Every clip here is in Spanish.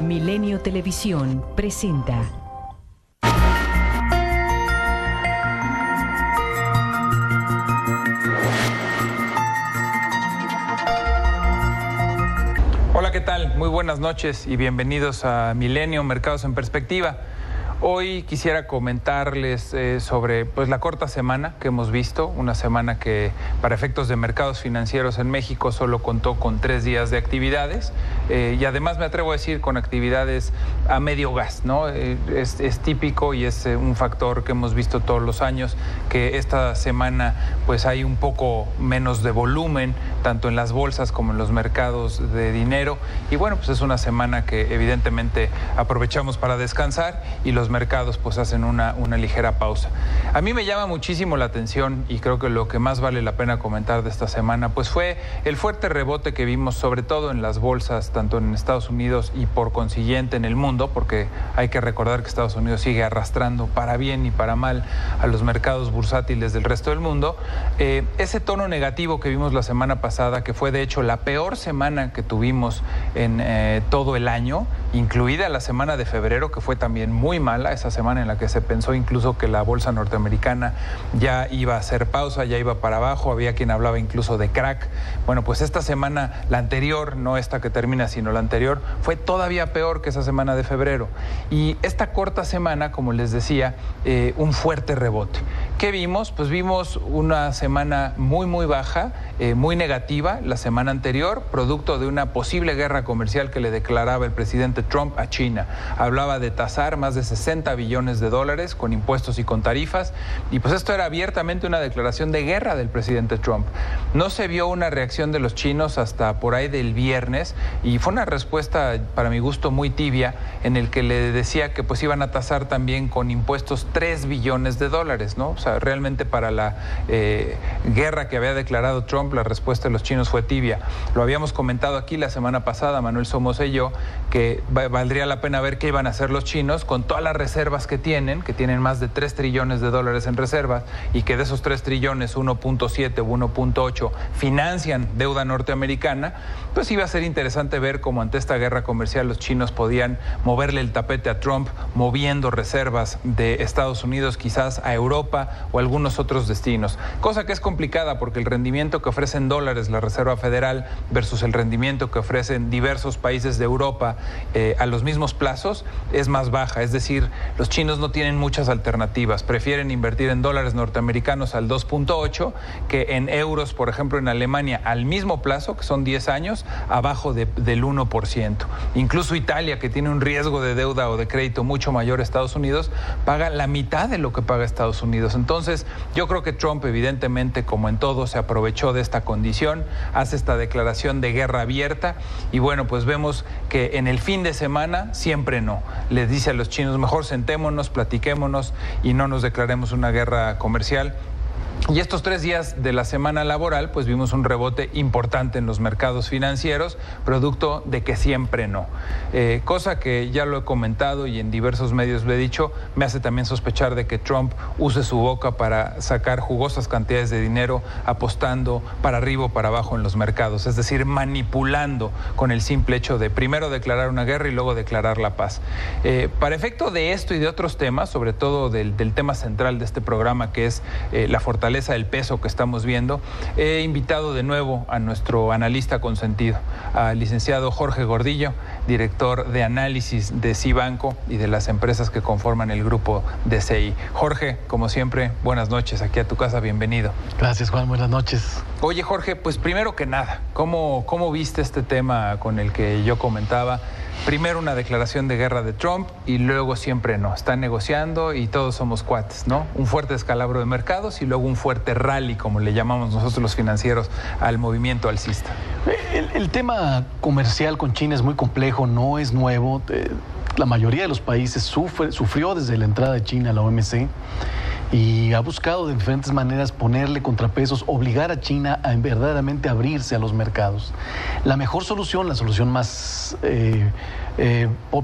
Milenio Televisión presenta. Hola, ¿qué tal? Muy buenas noches y bienvenidos a Milenio Mercados en Perspectiva. Hoy quisiera comentarles sobre la corta semana que hemos visto, una semana que para efectos de mercados financieros en México solo contó con 3 días de actividades y además me atrevo a decir con actividades a medio gas, ¿no? Es típico y es un factor que hemos visto todos los años, que esta semana pues hay un poco menos de volumen, tanto en las bolsas como en los mercados de dinero, y bueno, pues es una semana que evidentemente aprovechamos para descansar y los mercados pues hacen una ligera pausa. A mí me llama muchísimo la atención y creo que lo que más vale la pena comentar de esta semana pues fue el fuerte rebote que vimos sobre todo en las bolsas, tanto en Estados Unidos y por consiguiente en el mundo, porque hay que recordar que Estados Unidos sigue arrastrando para bien y para mal a los mercados bursátiles del resto del mundo. Ese tono negativo que vimos la semana pasada, que fue de hecho la peor semana que tuvimos en todo el año, incluida la semana de febrero, que fue también muy mala, esa semana en la que se pensó incluso que la bolsa norteamericana ya iba a hacer pausa, ya iba para abajo, había quien hablaba incluso de crack. Bueno, pues esta semana, la anterior, no esta que termina, sino la anterior, fue todavía peor que esa semana de febrero. Y esta corta semana, como les decía, un fuerte rebote. ¿Qué vimos? Pues vimos una semana muy baja, muy negativa la semana anterior, producto de una posible guerra comercial que le declaraba el presidente Trump a China. Hablaba de tasar más de 60 billones de dólares con impuestos y con tarifas, y pues esto era abiertamente una declaración de guerra del presidente Trump. No se vio una reacción de los chinos hasta por ahí del viernes, y fue una respuesta para mi gusto muy tibia, en el que le decía que pues iban a tasar también con impuestos 3 billones de dólares, ¿no? O sea, realmente para la guerra que había declarado Trump, la respuesta de los chinos fue tibia. Lo habíamos comentado aquí la semana pasada, Manuel Somoza y yo, que valdría la pena ver qué iban a hacer los chinos con todas las reservas que tienen más de 3 trillones de dólares en reservas, y que de esos 3 trillones 1.7 o 1.8 financian deuda norteamericana. Pues iba a ser interesante ver cómo ante esta guerra comercial los chinos podían moverle el tapete a Trump, moviendo reservas de Estados Unidos quizás a Europa o algunos otros destinos, cosa que es complicada porque el rendimiento que ofrece en dólares la Reserva Federal versus el rendimiento que ofrecen diversos países de Europa a los mismos plazos es más baja. Es decir, los chinos no tienen muchas alternativas, prefieren invertir en dólares norteamericanos al 2.8 que en euros, por ejemplo, en Alemania al mismo plazo, que son 10 años, abajo del 1%. Incluso Italia, que tiene un riesgo de deuda o de crédito mucho mayor a Estados Unidos, paga la mitad de lo que paga Estados Unidos. Entonces, yo creo que Trump, evidentemente, como en todo, se aprovechó de esta condición, hace esta declaración de guerra abierta, y bueno, pues vemos que en el fin de semana siempre no. Les dice a los chinos, mejor sentémonos, platiquémonos y no nos declaremos una guerra comercial. Y estos 3 días de la semana laboral, pues vimos un rebote importante en los mercados financieros, producto de que siempre no. Cosa que ya lo he comentado y en diversos medios lo he dicho, me hace también sospechar de que Trump use su boca para sacar jugosas cantidades de dinero apostando para arriba o para abajo en los mercados, es decir, manipulando con el simple hecho de primero declarar una guerra y luego declarar la paz. Para efecto de esto y de otros temas, sobre todo del tema central de este programa, que es la fortaleza del peso que estamos viendo, he invitado de nuevo a nuestro analista consentido, al licenciado Jorge Gordillo, director de análisis de Cibanco y de las empresas que conforman el grupo DCI. Jorge, como siempre, buenas noches, aquí a tu casa, bienvenido. Gracias, Juan, buenas noches. Oye, Jorge, pues primero que nada, ¿cómo viste este tema con el que yo comentaba? Primero una declaración de guerra de Trump y luego siempre no. Están negociando y todos somos cuates, ¿no? Un fuerte descalabro de mercados y luego un fuerte rally, como le llamamos nosotros los financieros, al movimiento alcista. El tema comercial con China es muy complejo, no es nuevo. La mayoría de los países sufrió desde la entrada de China a la OMC. y ha buscado de diferentes maneras ponerle contrapesos, obligar a China a verdaderamente abrirse a los mercados. La mejor solución, la solución más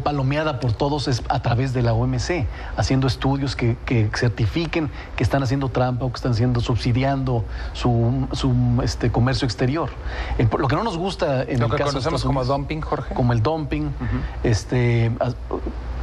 palomeada por todos, es a través de la OMC, haciendo estudios que certifiquen que están haciendo trampa o que están subsidiando su comercio exterior. Lo que no nos gusta en lo el que caso conocemos de como dumping, Jorge. como el dumping,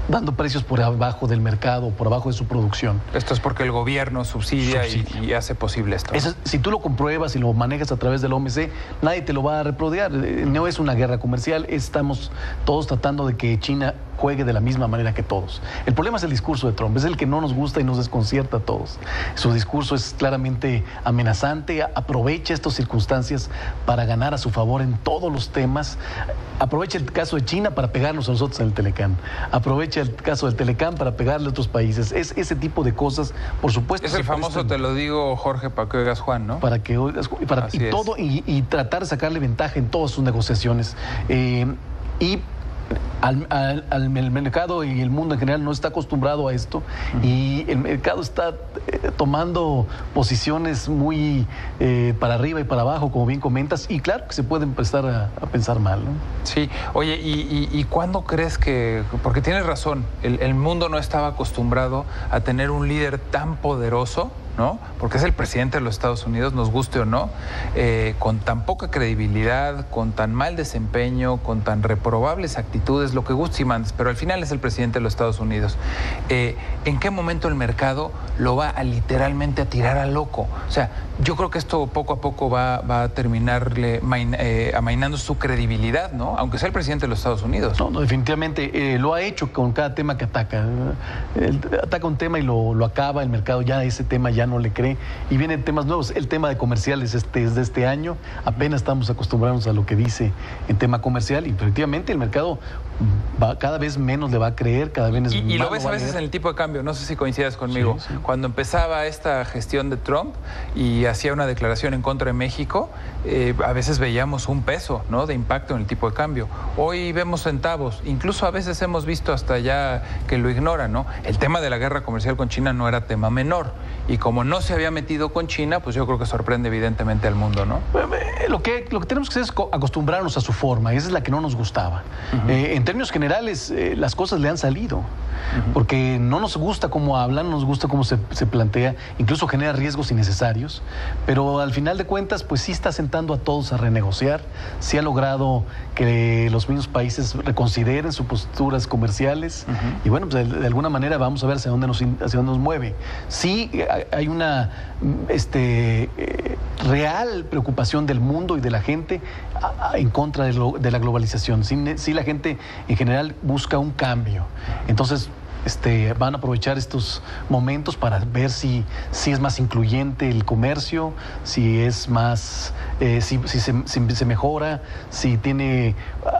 dando precios por abajo del mercado, por abajo de su producción. Esto es porque el gobierno subsidia. Y hace posible esto. Si tú lo compruebas y lo manejas a través del OMC, nadie te lo va a reproducir. No es una guerra comercial, estamos todos tratando de que China juegue de la misma manera que todos. El problema es el discurso de Trump, es el que no nos gusta y nos desconcierta a todos. Su discurso es claramente amenazante, aprovecha estas circunstancias para ganar a su favor en todos los temas. Aprovecha el caso de China para pegarnos a nosotros en el Telecán. Aprovecha el caso del Telecán para pegarle a otros países. Es ese tipo de cosas, por supuesto. Es el famoso, te lo digo, Jorge, para que oigas Juan, ¿no? Para que oigas, y tratar de sacarle ventaja en todas sus negociaciones. El mercado y el mundo en general no está acostumbrado a esto, y el mercado está tomando posiciones muy para arriba y para abajo, como bien comentas, y claro que se puede empezar a pensar mal, ¿no? Sí, oye, ¿y cuándo crees que...? Porque tienes razón, el mundo no estaba acostumbrado a tener un líder tan poderoso, ¿no? Porque es el presidente de los Estados Unidos, nos guste o no, con tan poca credibilidad, con tan mal desempeño, con tan reprobables actitudes, lo que guste y mandes, pero al final es el presidente de los Estados Unidos. ¿En qué momento el mercado lo va literalmente a tirar a loco? O sea, yo creo que esto poco a poco va a terminarle amainando su credibilidad, ¿no? Aunque sea el presidente de los Estados Unidos. No, definitivamente lo ha hecho con cada tema que ataca. Ataca un tema y lo acaba, el mercado ya ese tema ya no le cree, y vienen temas nuevos. El tema de comerciales es de este año, apenas estamos acostumbrados a lo que dice en tema comercial, y efectivamente el mercado cada vez menos le va a creer, cada vez y lo ves a veces en el tipo de cambio, no sé si coincidas conmigo. Sí. Cuando empezaba esta gestión de Trump y hacía una declaración en contra de México, a veces veíamos un peso, ¿no?, de impacto en el tipo de cambio. Hoy vemos centavos, incluso a veces hemos visto hasta ya que lo ignoran, ¿no? El tema de la guerra comercial con China no era tema menor, y como no se había metido con China, pues yo creo que sorprende evidentemente al mundo, ¿no? Lo que tenemos que hacer es acostumbrarnos a su forma, y esa es la que no nos gustaba. En términos generales, las cosas le han salido, porque no nos gusta cómo hablan, no nos gusta cómo se plantea, incluso genera riesgos innecesarios, pero al final de cuentas, pues sí está sentando a todos a renegociar, sí ha logrado que los mismos países reconsideren sus posturas comerciales, y bueno, pues de alguna manera vamos a ver hacia dónde nos mueve. Sí hay una real preocupación del mundo y de la gente en contra de la globalización. Sí, la gente en general busca un cambio. Entonces, van a aprovechar estos momentos para ver si es más incluyente el comercio, si es más, si se mejora, si tiene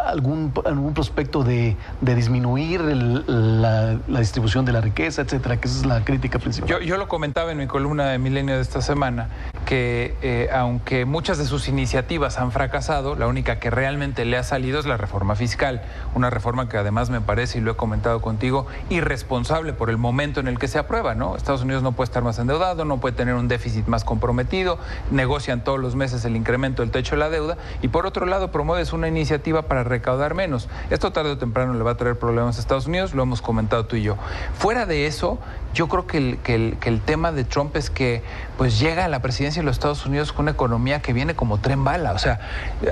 algún prospecto de disminuir la distribución de la riqueza, etcétera, que esa es la crítica principal. Yo lo comentaba en mi columna de Milenio de esta semana, que aunque muchas de sus iniciativas han fracasado, la única que realmente le ha salido es la reforma fiscal, una reforma que además me parece, y lo he comentado contigo, irresponsable por el momento en el que se aprueba, ¿no? Estados Unidos no puede estar más endeudado, no puede tener un déficit más comprometido, negocian todos los meses el incremento del techo de la deuda, y por otro lado promueves una iniciativa para recaudar menos. Esto tarde o temprano le va a traer problemas a Estados Unidos, lo hemos comentado tú y yo. Fuera de eso, yo creo que el tema de Trump es que pues llega a la presidencia de los Estados Unidos con una economía que viene como tren bala. O sea,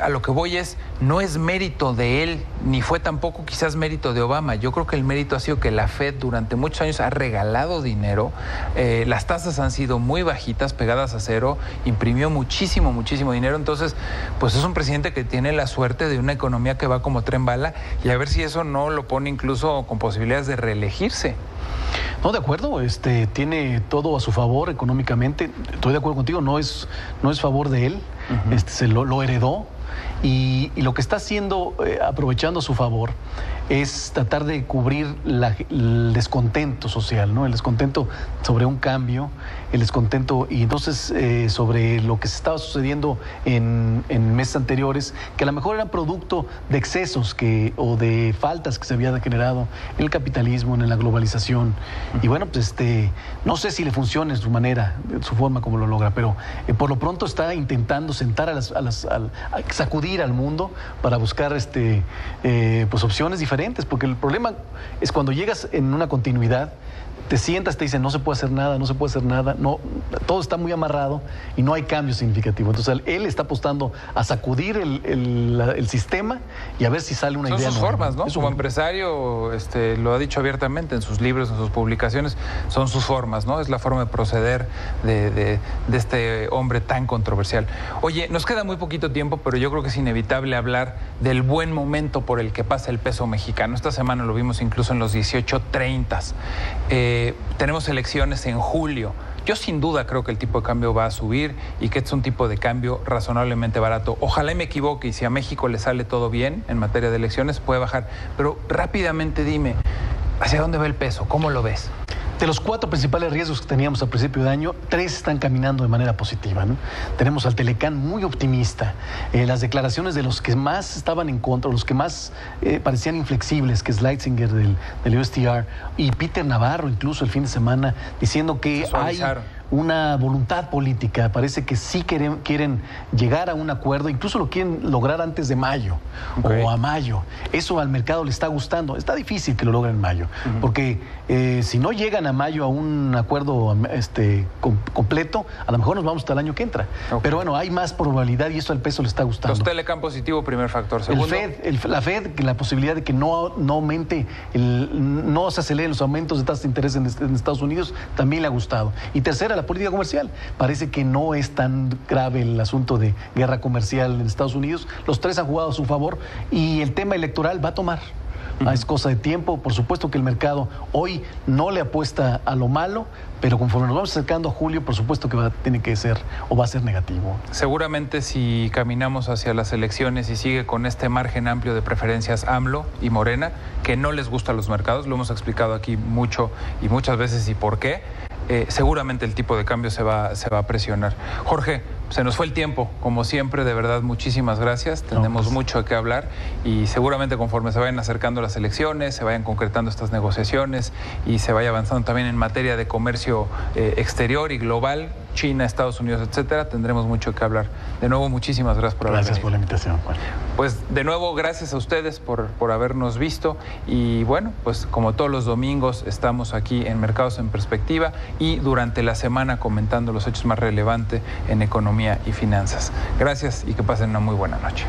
a lo que voy no es mérito de él, ni fue tampoco quizás mérito de Obama. Yo creo que el mérito ha sido que la Fed durante muchos años ha regalado dinero, las tasas han sido muy bajitas, pegadas a cero, imprimió muchísimo dinero. Entonces, pues es un presidente que tiene la suerte de una economía que va como tren bala, y a ver si eso no lo pone incluso con posibilidades de reelegirse. No, de acuerdo, tiene todo a su favor económicamente. Estoy de acuerdo contigo, no es favor de él, lo heredó. Y lo que está haciendo, aprovechando a su favor, es tratar de cubrir el descontento social, ¿no? El descontento sobre un cambio, el descontento y entonces sobre lo que se estaba sucediendo en meses anteriores, que a lo mejor eran producto de excesos o de faltas que se habían generado en el capitalismo, en la globalización. Y bueno, pues no sé si le funciona en su manera, en su forma como lo logra, pero por lo pronto está intentando sentar a sacudir al mundo para buscar pues opciones diferentes, porque el problema es cuando llegas en una continuidad, te sientas, te dicen no se puede hacer nada, no se puede hacer nada, no, todo está muy amarrado y no hay cambio significativo. Entonces él está apostando a sacudir el sistema y a ver si sale una idea. Son sus formas, ¿no? Como empresario lo ha dicho abiertamente en sus libros, en sus publicaciones, son sus formas, ¿no? Es la forma de proceder de este hombre tan controversial. Oye, nos queda muy poquito tiempo, pero yo creo que es inevitable hablar del buen momento por el que pasa el peso mexicano. Esta semana lo vimos incluso en los 18.30. Tenemos elecciones en julio. Yo sin duda creo que el tipo de cambio va a subir y que es un tipo de cambio razonablemente barato. Ojalá y me equivoque y si a México le sale todo bien en materia de elecciones puede bajar. Pero rápidamente dime, ¿hacia dónde va el peso? ¿Cómo lo ves? De los 4 principales riesgos que teníamos al principio de año, 3 están caminando de manera positiva, ¿no? Tenemos al Telecán muy optimista. Las declaraciones de los que más estaban en contra, los que más parecían inflexibles, que es Leitzinger del USTR, y Peter Navarro incluso el fin de semana, diciendo que hay una voluntad política, parece que sí quieren llegar a un acuerdo, incluso lo quieren lograr antes de mayo o a mayo. Eso al mercado le está gustando. Está difícil que lo logren en mayo, porque si no llegan a mayo a un acuerdo completo, a lo mejor nos vamos hasta el año que entra. Pero bueno, hay más probabilidad y eso al peso le está gustando. Entonces, Telecán positivo, primer factor. Segundo, la Fed, la posibilidad de que no aumente, no se aceleren los aumentos de tasas de interés en Estados Unidos, también le ha gustado. Y tercera, la política comercial. Parece que no es tan grave el asunto de guerra comercial en Estados Unidos. Los 3 han jugado a su favor y el tema electoral va a tomar. Es cosa de tiempo. Por supuesto que el mercado hoy no le apuesta a lo malo, pero conforme nos vamos acercando a julio, por supuesto que tiene que ser o va a ser negativo. Seguramente si caminamos hacia las elecciones y sigue con este margen amplio de preferencias AMLO y Morena, que no les gusta a los mercados, lo hemos explicado aquí mucho y muchas veces y por qué, seguramente el tipo de cambio se va a presionar. Jorge, se nos fue el tiempo, como siempre, de verdad, muchísimas gracias. Tenemos mucho de qué hablar y seguramente conforme se vayan acercando las elecciones, se vayan concretando estas negociaciones y se vaya avanzando también en materia de comercio exterior y global, China, Estados Unidos, etcétera, tendremos mucho que hablar. De nuevo, muchísimas gracias por haber venido. Gracias por la invitación, Juan. Pues de nuevo, gracias a ustedes por habernos visto y bueno, pues como todos los domingos estamos aquí en Mercados en Perspectiva y durante la semana comentando los hechos más relevantes en economía y finanzas. Gracias y que pasen una muy buena noche.